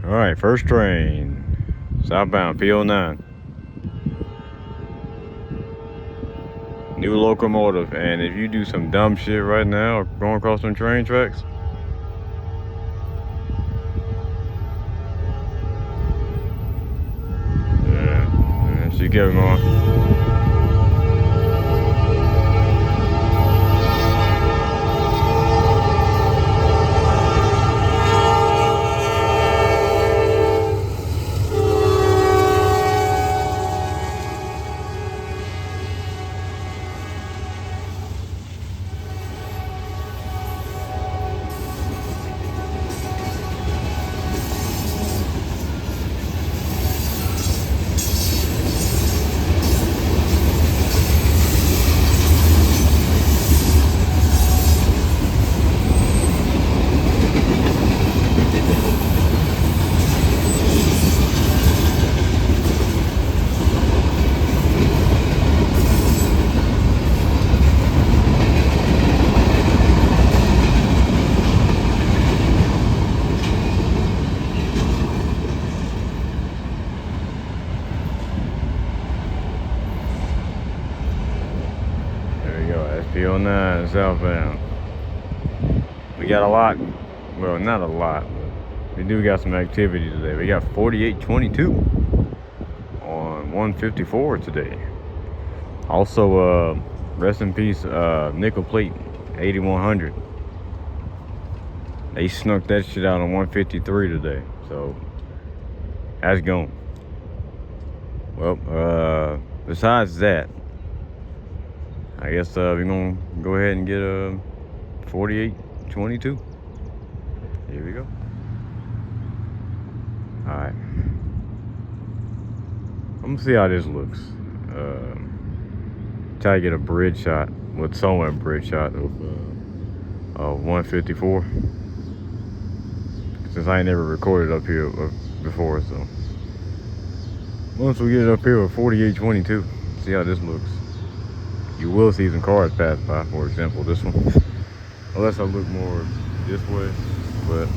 All right, first train, southbound P09. New locomotive, and if you do some dumb shit right now, going across some train tracks, yeah, she kept going. P09 southbound. We got a lot, well, not a lot, but we do got some activity today. We got 4822 on 154 today. Also, rest in peace, nickel plate 8100. They snuck that shit out on 153 today, so that's gone. Well, besides that, I guess we're gonna go ahead and get 4822. Here we go. All right. I'm gonna see how this looks. Try to get a bridge shot, with somewhat bridge shot of 154. Since I ain't never recorded up here before, so once we get it up here with 4822, see how this looks. You will see some cars pass by, for example, this one. Unless I look more this way, but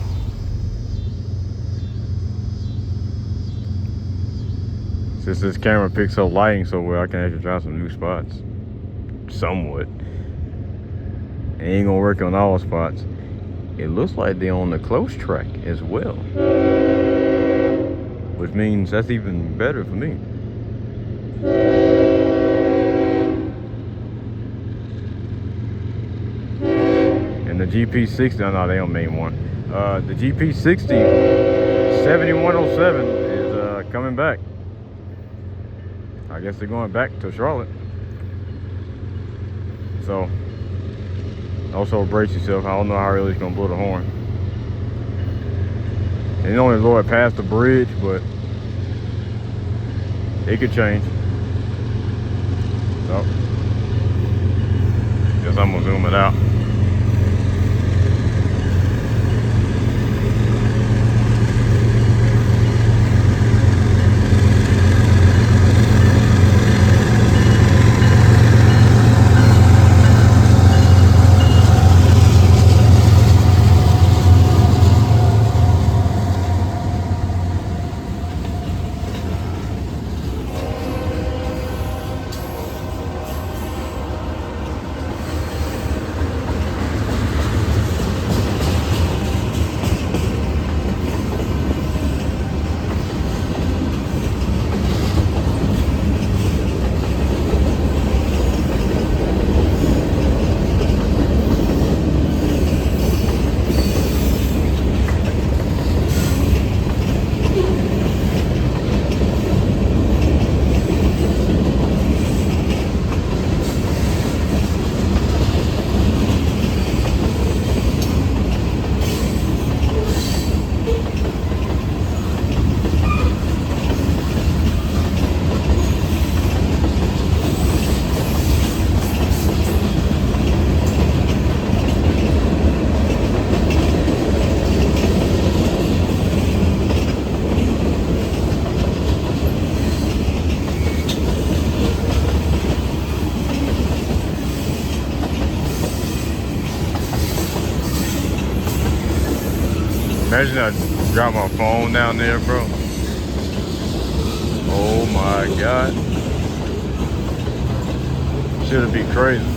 since this camera picks up lighting so well, I can actually try some new spots. Somewhat. It ain't gonna work on all spots. It looks like they're on the close track as well, which means that's even better for me. And the GP60, no, they don't mean one. The GP60 7107 is coming back. I guess they're going back to Charlotte. So, also brace yourself. I don't know how really it's gonna blow the horn. And it only blow it past the bridge, but it could change. So, guess I'm gonna zoom it out. Imagine I drop my phone down there, bro. Oh my God. Shit'll be crazy.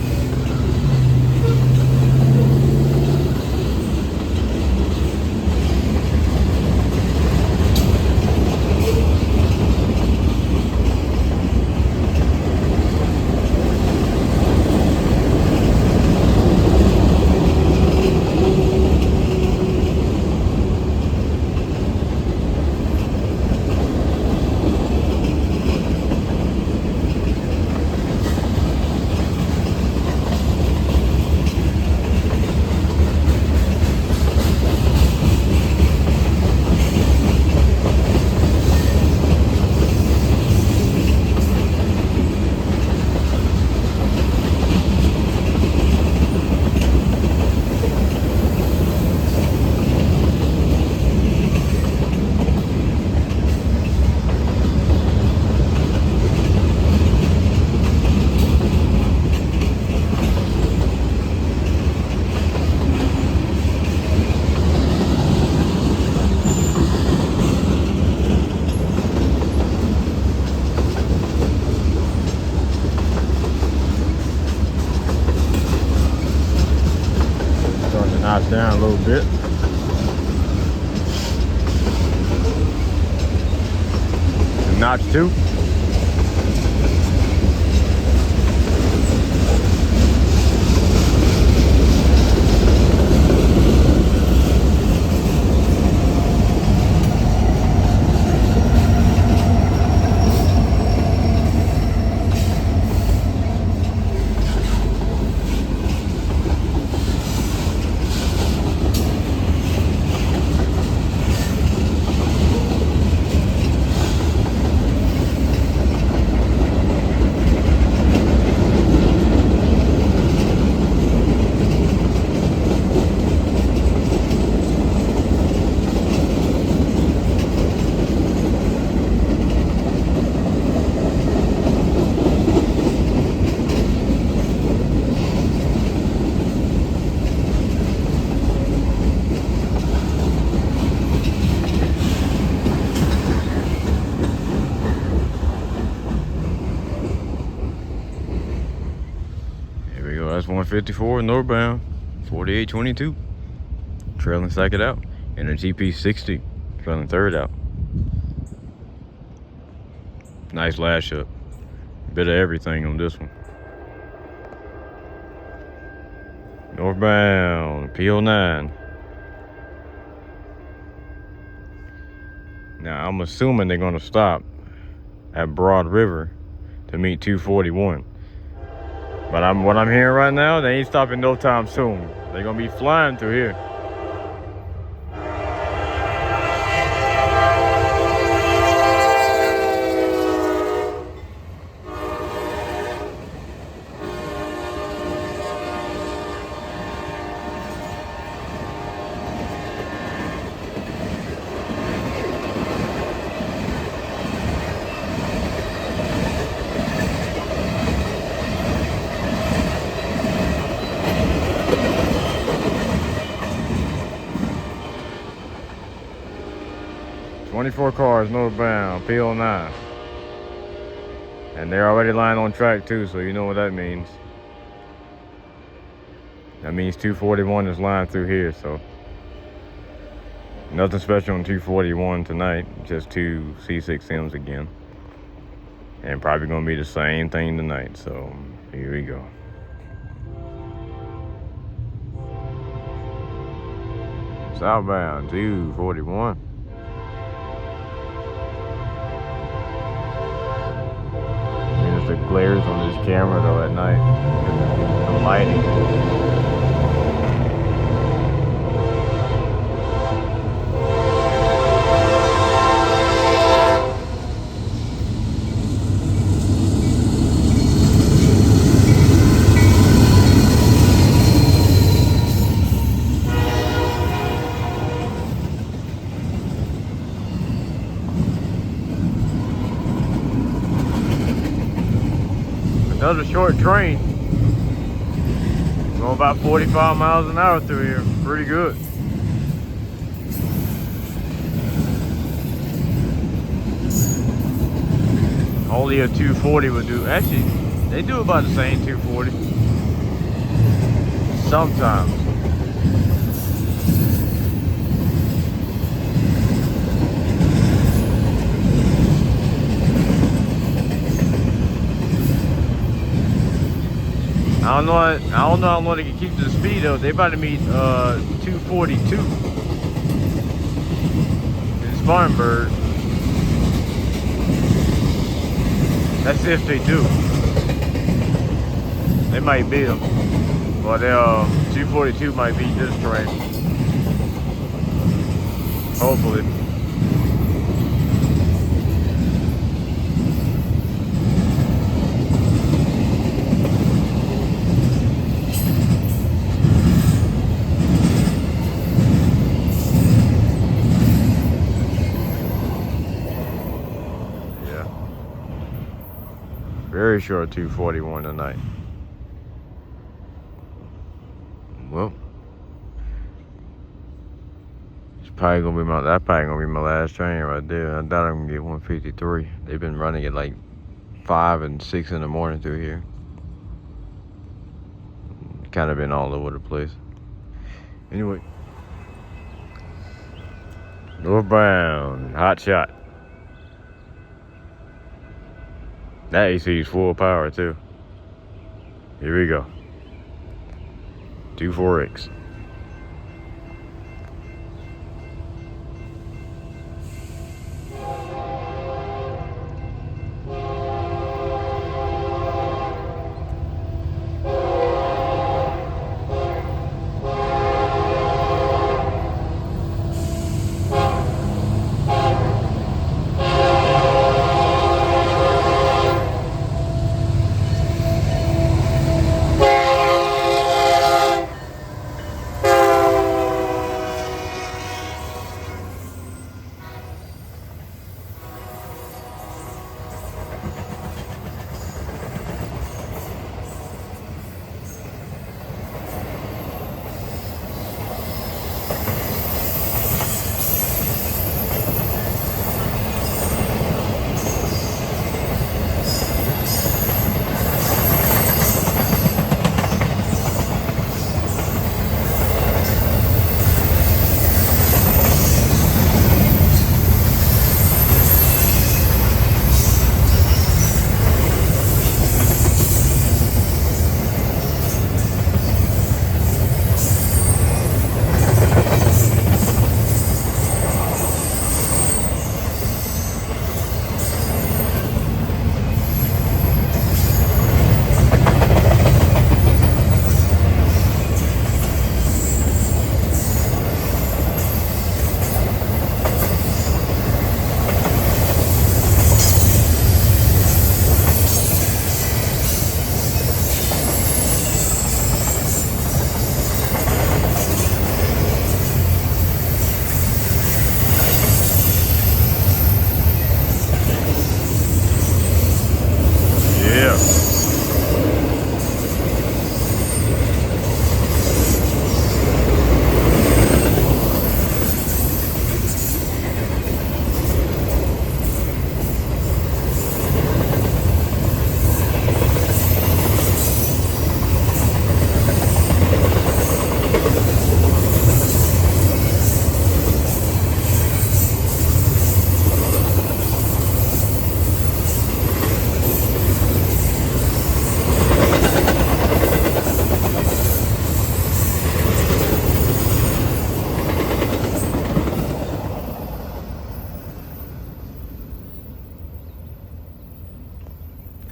Notch down a little bit. Notch 2. That's 154 northbound, 4822. Trailing second out. And a GP 60, trailing third out. Nice lash up. Bit of everything on this one. Northbound, PO9. Now, I'm assuming they're going to stop at Broad River to meet 241. But what I'm hearing right now, they ain't stopping no time soon. They're going to be flying through here. .24 cars northbound, PO9. And they're already lying on track too, so you know what that means. That means 241 is lying through here, so nothing special on 241 tonight, just two C6Ms again. And probably gonna be the same thing tonight, so here we go. Southbound 241. The glares on this camera though at night, the lighting. Another short train. Going about 45 miles an hour through here. Pretty good. Only a 240 would do. Actually, they do about the same 240. Sometimes. I don't know how long they can keep the speed though. They about to meet 242 in Spartanburg. That's if they do. They might beat them, but 242 might beat this train. Hopefully. Very short 241 tonight. Well, that's probably gonna be my last train right there. I doubt I'm gonna get 153. They've been running at like 5 and 6 in the morning through here. Kind of been all over the place. Anyway, northbound, hot shot. That AC is full power too. Here we go. 24X.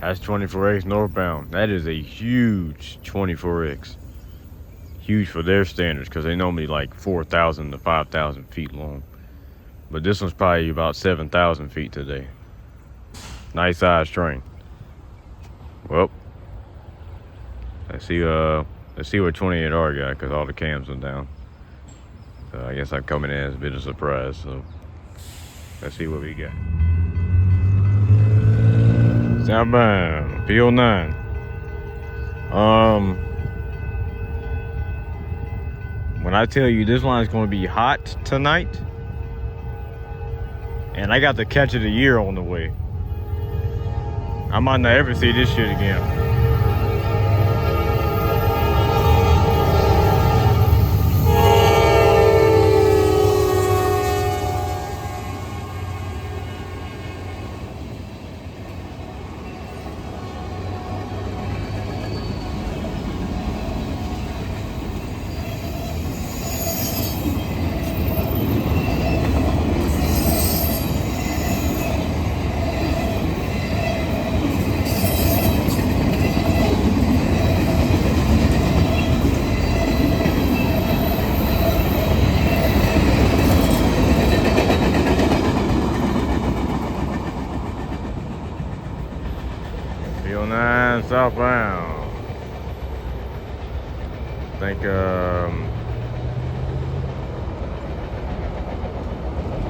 That's 24X northbound. That is a huge 24X. Huge for their standards, because they normally like 4,000 to 5,000 feet long. But this one's probably about 7,000 feet today. Nice size train. Well, let's see what 28R got, because all the cams are down. So I guess I'm coming in as a bit of a surprise. So let's see what we got. Southbound, P09. When I tell you this line is going to be hot tonight, and I got the catch of the year on the way. I might not ever see this shit again. Southbound. I think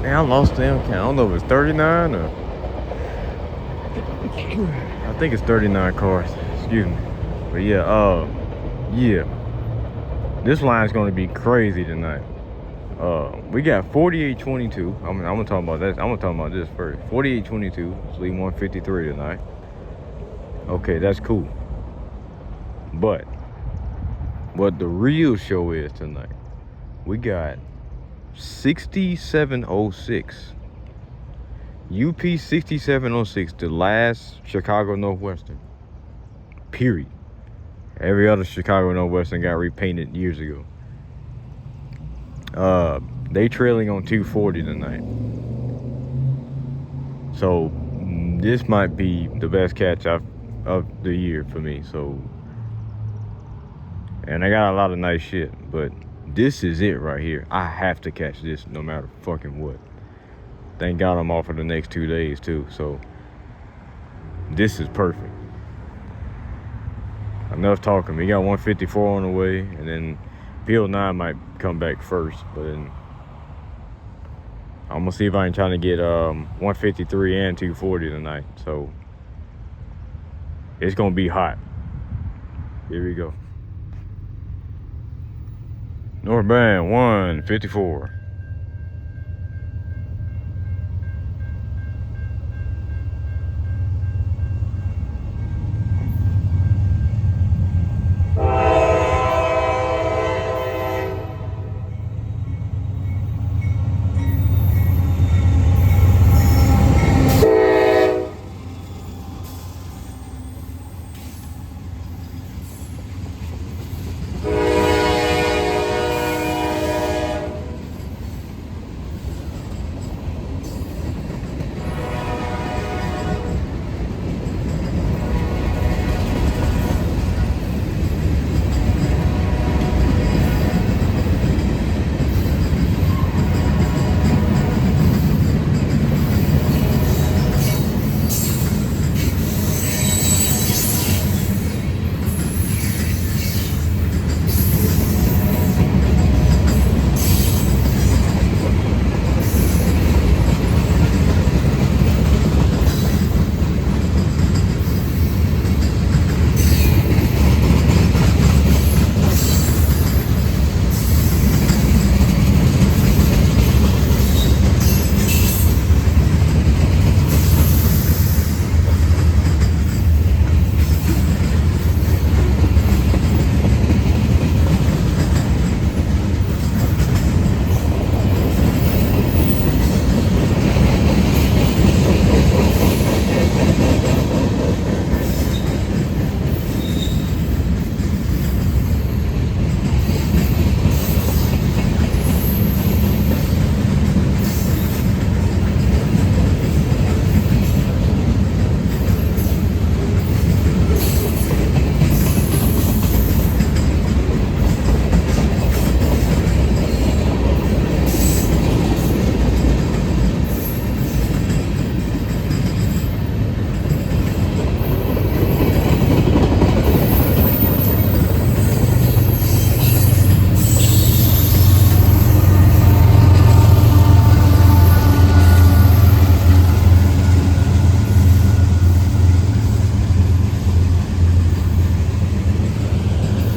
man, I lost the count. I don't know if it's 39 or I think it's 39 cars. Excuse me. But yeah. This line's gonna be crazy tonight. We got 4822. I'm gonna talk about that. I'm gonna talk about this first. 4822. Let's leave 153 tonight. Okay, that's cool. But what the real show is tonight, we got 6706. UP 6706, the last Chicago Northwestern. Period. Every other Chicago Northwestern got repainted years ago. They trailing on 240 tonight. So this might be the best catch of the year for me. So, and I got a lot of nice shit, but this is it right here. I have to catch this no matter fucking what. Thank God I'm off for the next 2 days too, so this is perfect. Enough talking. We got 154 on the way, and then PL9 might come back first, but then I'm gonna see if I can try to get 153 and 240 tonight. So it's gonna be hot. Here we go. Northbound 154.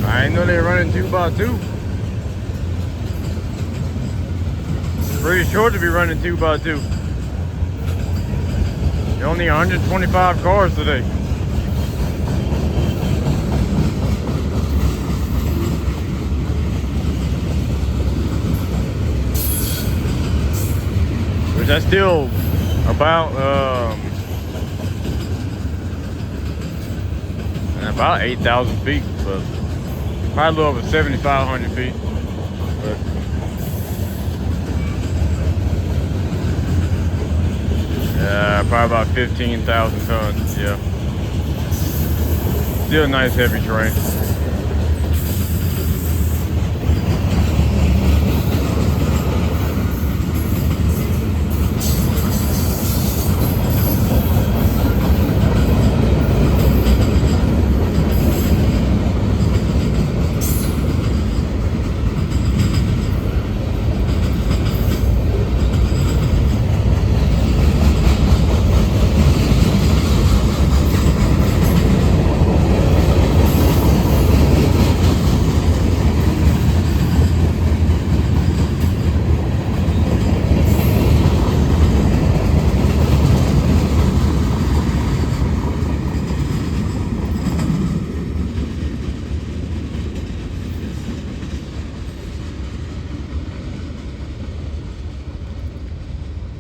I didn't know they were running 2x2. Pretty sure to be running 2x2. only 125 cars today. Which that's still about 8,000 feet, but probably a little over 7,500 feet. But probably about 15,000 tons. Yeah, still a nice heavy train.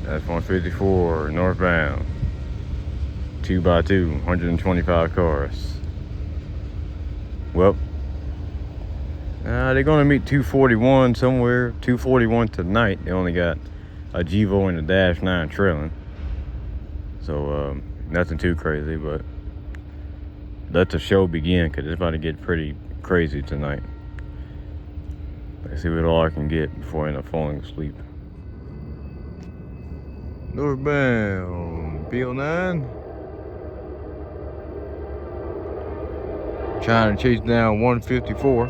That's 154 northbound. 2x2, 125 cars. Well, they're gonna meet 241 somewhere. 241 tonight. They only got a Gevo and a Dash 9 trailing. So nothing too crazy, but let the show begin, because it's about to get pretty crazy tonight. Let's see what all I can get before I end up falling asleep. Northbound, PO9. Trying to chase down 154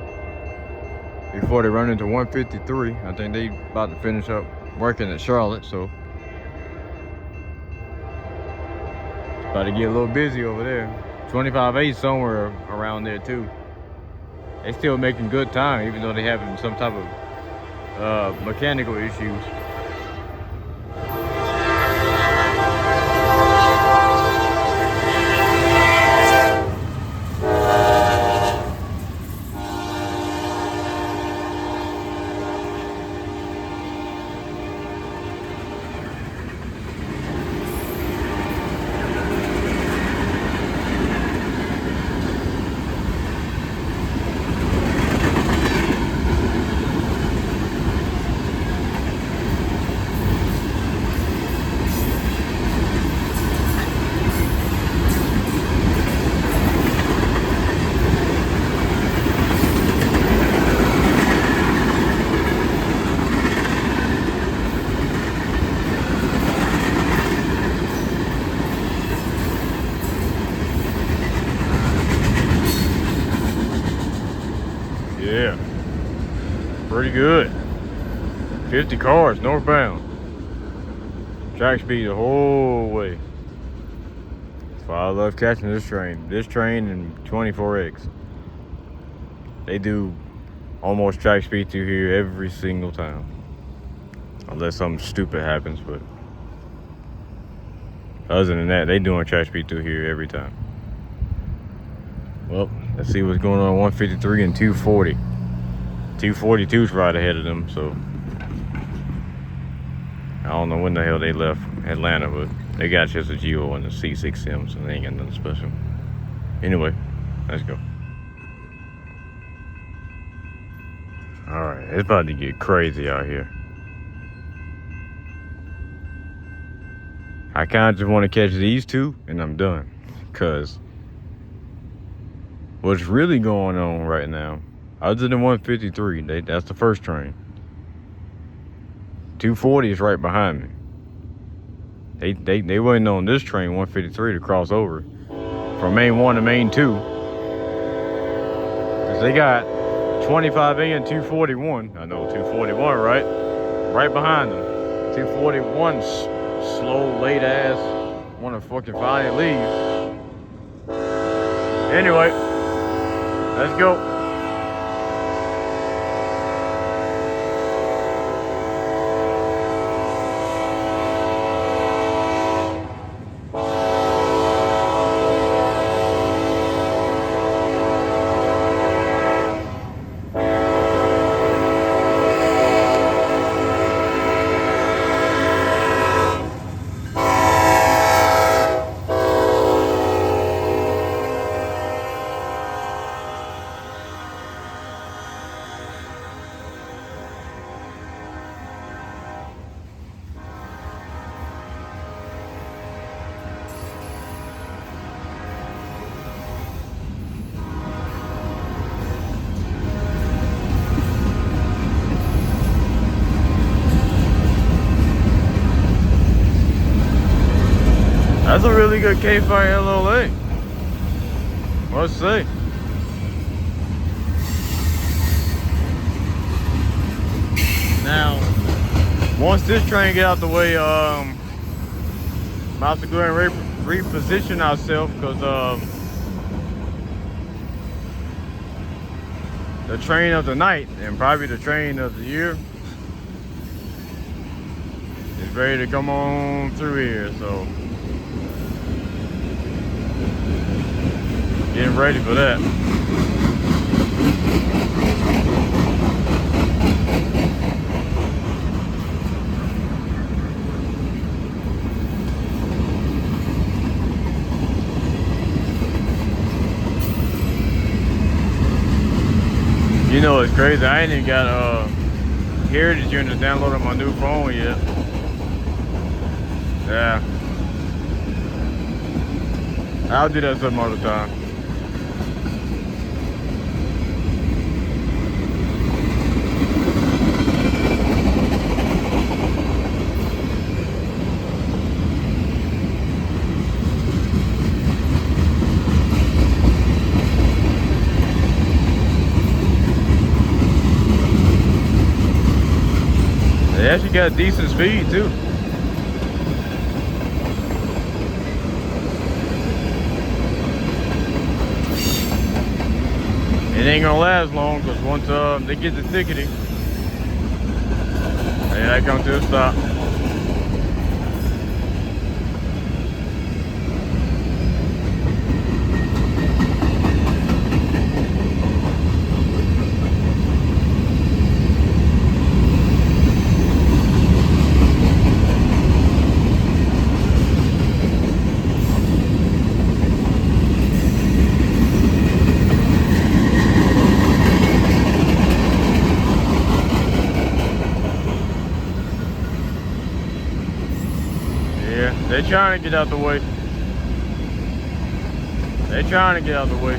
before they run into 153. I think they about to finish up working at Charlotte, so about to get a little busy over there. 25-8 somewhere around there too. They still making good time, even though they having some type of mechanical issues. Yeah, pretty good. 50 cars northbound. Track speed the whole way. That's why I love catching this train. This train and 24X. They do almost track speed through here every single time. Unless something stupid happens, but other than that, they doing track speed through here every time. Well, let's see what's going on 153 and 240. 242's right ahead of them, so I don't know when the hell they left Atlanta, but they got just a Geo and a C6M, so they ain't got nothing special. Anyway, let's go. Alright, it's about to get crazy out here. I kind of just want to catch these two, and I'm done. Because what's really going on right now, other than 153, that's the first train. 240 is right behind me. They waiting on this train, 153, to cross over from main 1 to main 2. Because they got 25A and 241. I know 241, right? Right behind them. 241 slow, late ass, wanna fucking finally leave. Anyway, let's go. That's a really good K-Fight LOA. Let's see. Now, once this train get out the way, I'm about to go and reposition ourselves because the train of the night and probably the train of the year is ready to come on through here. So, getting ready for that. You know, it's crazy. I ain't even got Heritage Unit downloaded on my new phone yet. Yeah. I'll do that some other time. They actually got decent speed too. It ain't gonna last long because once they get the ticketing, they come to a stop. They're trying to get out the way. They're trying to get out the way.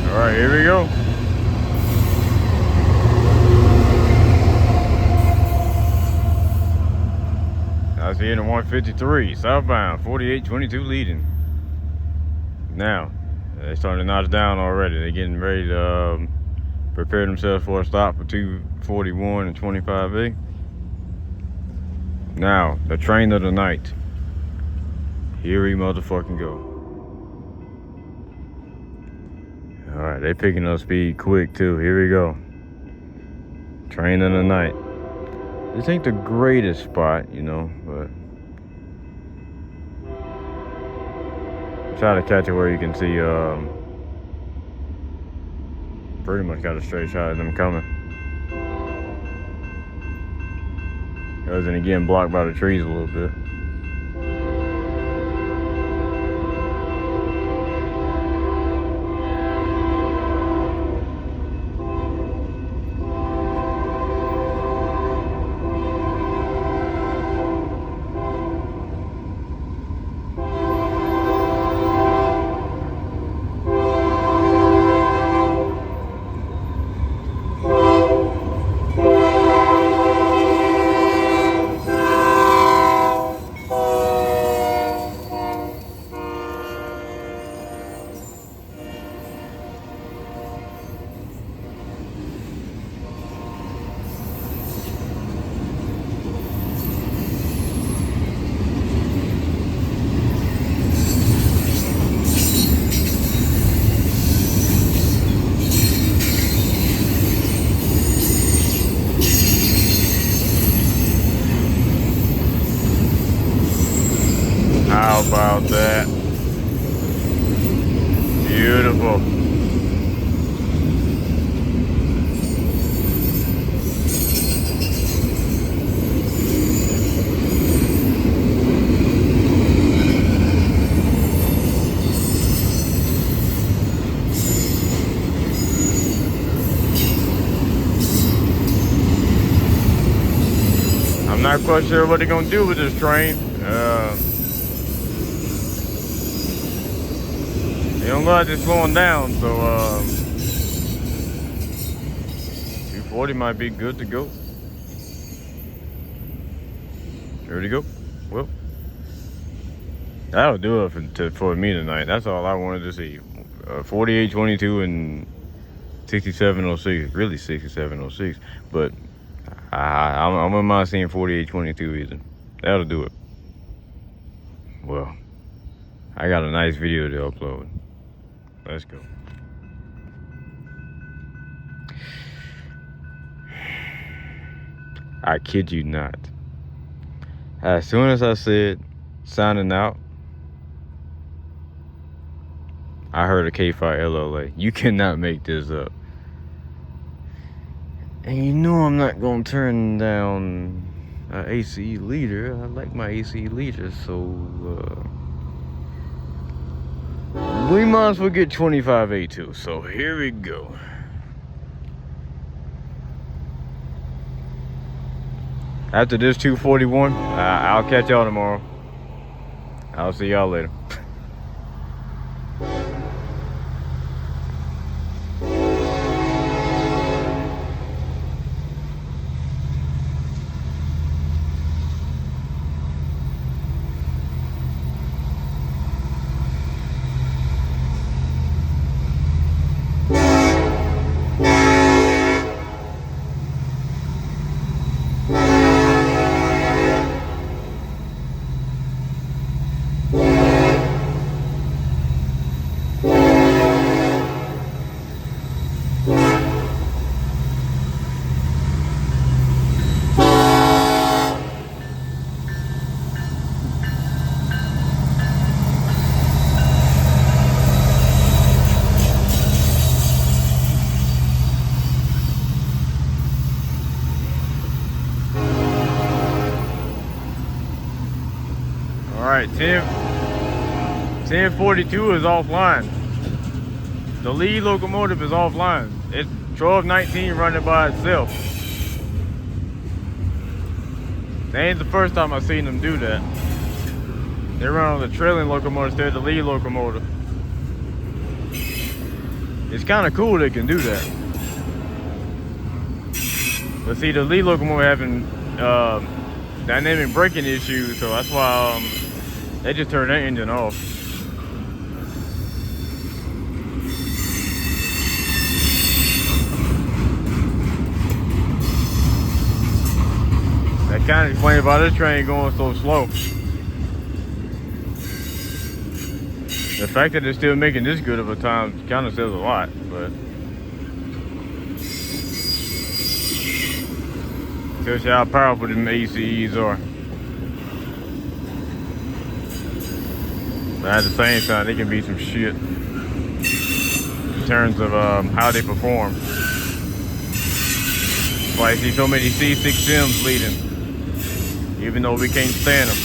All right, here we go. I was here in 153, southbound, 4822 leading. Now, they're starting to notch down already. They're getting ready to prepare themselves for a stop for 241 and 25A. Now, the train of the night. Here we motherfucking go. Alright, they picking up speed quick too. Here we go. Train of the night. This ain't the greatest spot, you know, but try to catch it where you can see pretty much got a straight shot of them coming. Goes and again blocked by the trees a little bit. How about that? Beautiful. I'm not quite sure what they're gonna do with this train. They don't like it slowing down, so 240 might be good to go. There we go. Well, that'll do it for me tonight. That's all I wanted to see. 4822 and 6706. Really 6706, but I wouldn't mind seeing 4822 either. That'll do it. Well, I got a nice video to upload. Let's go. I kid you not. As soon as I said signing out, I heard a K5 LLA. You cannot make this up. And you know I'm not gonna turn down an ACE leader. I like my ACE leader, so we might as well get 25A2. So here we go. After this 241, I'll catch y'all tomorrow. I'll see y'all later. Alright, 1042 is offline. The lead locomotive is offline. It's 1219 running by itself. That ain't the first time I've seen them do that. They run on the trailing locomotive instead of the lead locomotive. It's kind of cool they can do that. But see, the lead locomotive having dynamic braking issues, so that's why they just turned that engine off. That kind of explains why this train going so slow. The fact that it's still making this good of a time kind of says a lot, but tells you how powerful them ACEs are. But at the same time, they can be some shit in terms of how they perform. That's why I see so many C6 Sims leading, even though we can't stand them.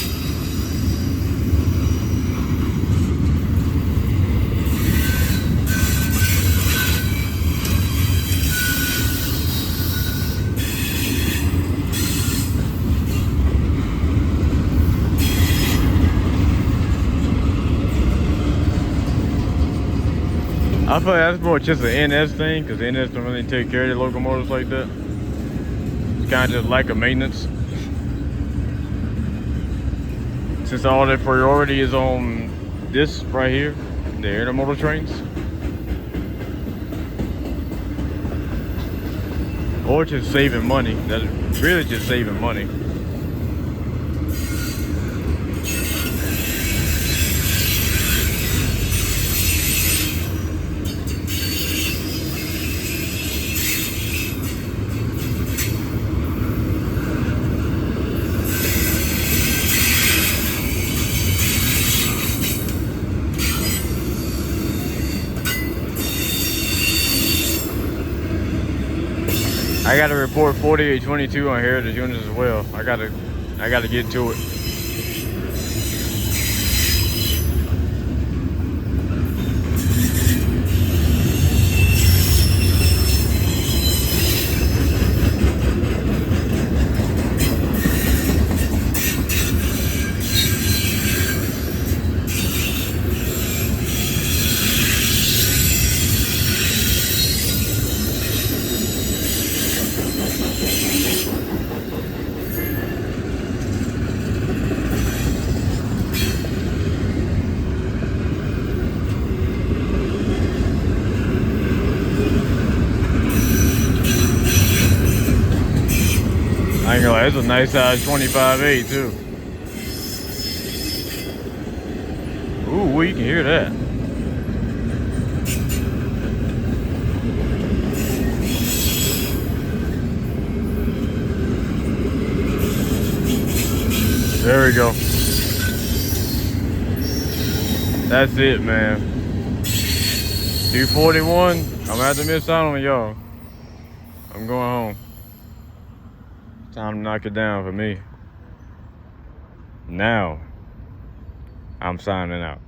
I feel like that's more just an NS thing, because NS don't really take care of the locomotives like that. It's kind of just lack of maintenance. Since all their priority is on this right here, the intermodal trains. Or just saving money. That's really just saving money. I gotta report 4822 on Heritage units as well. I gotta get to it. I ain't gonna lie, it's a nice size 25.8 too. Ooh, well, you can hear that. There we go. That's it, man. 241. I'm gonna have to miss out on y'all. I'm going home. Time to knock it down for me. Now, I'm signing out.